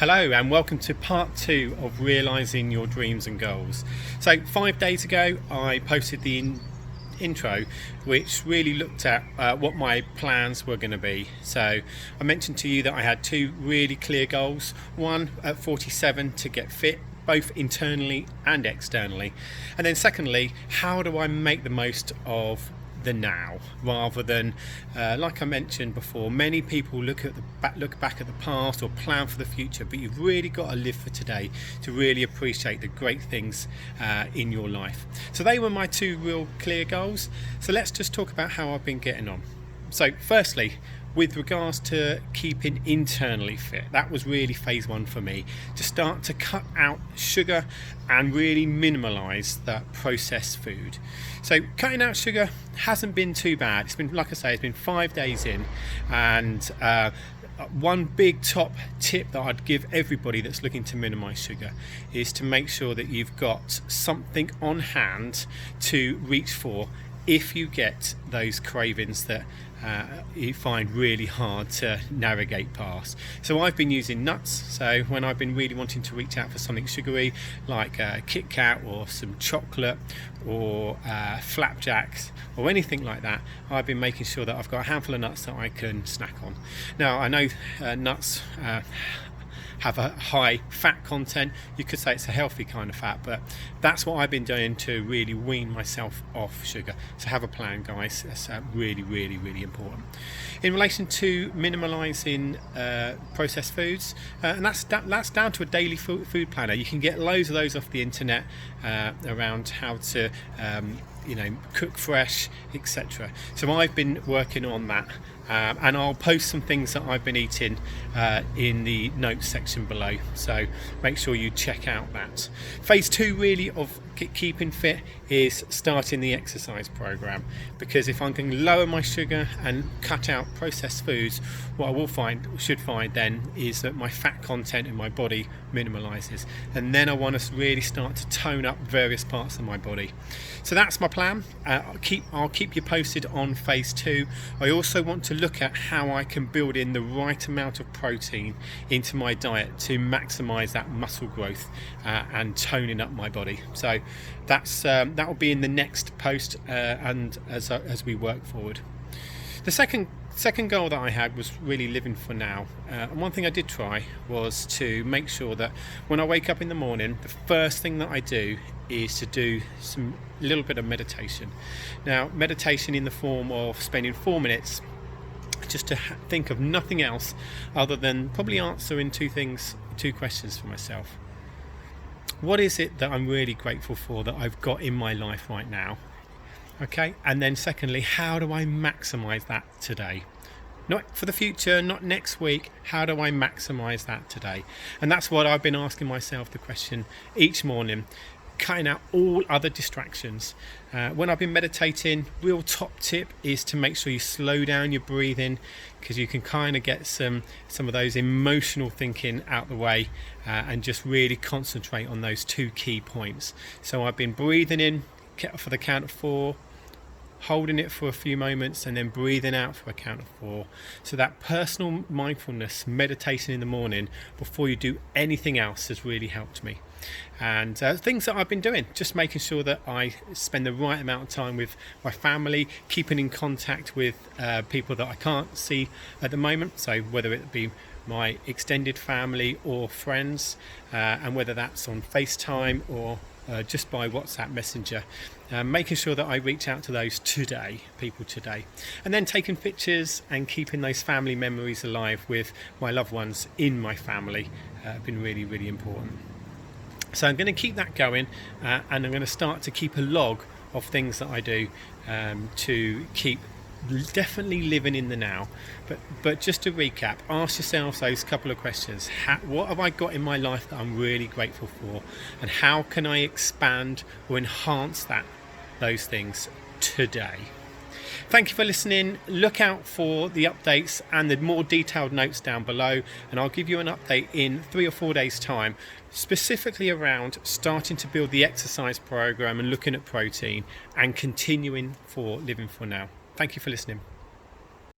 Hello and welcome to part 2 of realising your dreams and goals. So 5 days ago I posted the intro which really looked at what my plans were going to be. So I mentioned to you that I had two really clear goals. One at 47 to get fit, both internally and externally, and then secondly, how do I make the most of the now rather than like I mentioned before, many people look back at the past or plan for the future, but you've really got to live for today to really appreciate the great things in your life. So they were my two real clear goals. So let's just talk about how I've been getting on. So firstly, with regards to keeping internally fit, that was really phase one for me, to start to cut out sugar and really minimalise that processed food. So cutting out sugar hasn't been too bad. It's been, like I say, it's been 5 days in, and one big top tip that I'd give everybody that's looking to minimise sugar is to make sure that you've got something on hand to reach for if you get those cravings that you find really hard to navigate past. So I've been using nuts. So when I've been really wanting to reach out for something sugary like Kit Kat or some chocolate or flapjacks or anything like that, I've been making sure that I've got a handful of nuts that I can snack on. Now I know nuts have a high fat content. You could say it's a healthy kind of fat, but that's what I've been doing to really wean myself off sugar. So have a plan, guys. That's really important. In relation to minimalising processed foods, and that's down to a daily food planner. You can get loads of those off the internet around how to cook fresh, etc. So I've been working on that, and I'll post some things that I've been eating in the notes section below, so make sure you check out that. Phase 2 really of keeping fit is starting the exercise program, because if I can lower my sugar and cut out processed foods, what I should find then is that my fat content in my body minimalizes, and then I want to really start to tone up various parts of my body. So that's my plan. I'll keep you posted on phase 2. I also want to look at how I can build in the right amount of protein into my diet to maximize that muscle growth and toning up my body. So that will be in the next post, and as we work forward. The second goal that I had was really living for now, and one thing I did try was to make sure that when I wake up in the morning, the first thing that I do is to do some little bit of meditation. Now, meditation in the form of spending 4 minutes just to think of nothing else other than probably answering two questions for myself. What is it that I'm really grateful for that I've got in my life right now? Okay, and then secondly, how do I maximize that today? Not for the future, not next week. How do I maximize that today? And that's what I've been asking myself the question each morning, cutting out all other distractions. When I've been meditating, real top tip is to make sure you slow down your breathing, because you can kind of get some of those emotional thinking out the way, and just really concentrate on those two key points. So I've been breathing in for the count of 4, holding it for a few moments, and then breathing out for a count of 4. So that personal mindfulness meditation in the morning before you do anything else has really helped me. And things that I've been doing, just making sure that I spend the right amount of time with my family, keeping in contact with people that I can't see at the moment, so whether it be my extended family or friends, and whether that's on FaceTime or just by WhatsApp Messenger, making sure that I reach out to those people today, and then taking pictures and keeping those family memories alive with my loved ones in my family have been really important. So I'm going to keep that going, and I'm going to start to keep a log of things that I do to keep definitely living in the now. But just to recap, ask yourselves those couple of questions. What have I got in my life that I'm really grateful for, and how can I expand or enhance those things today? Thank you for listening. Look out for the updates and the more detailed notes down below, and I'll give you an update in 3 or 4 days time, specifically around starting to build the exercise program and looking at protein and continuing for living for now. Thank you for listening.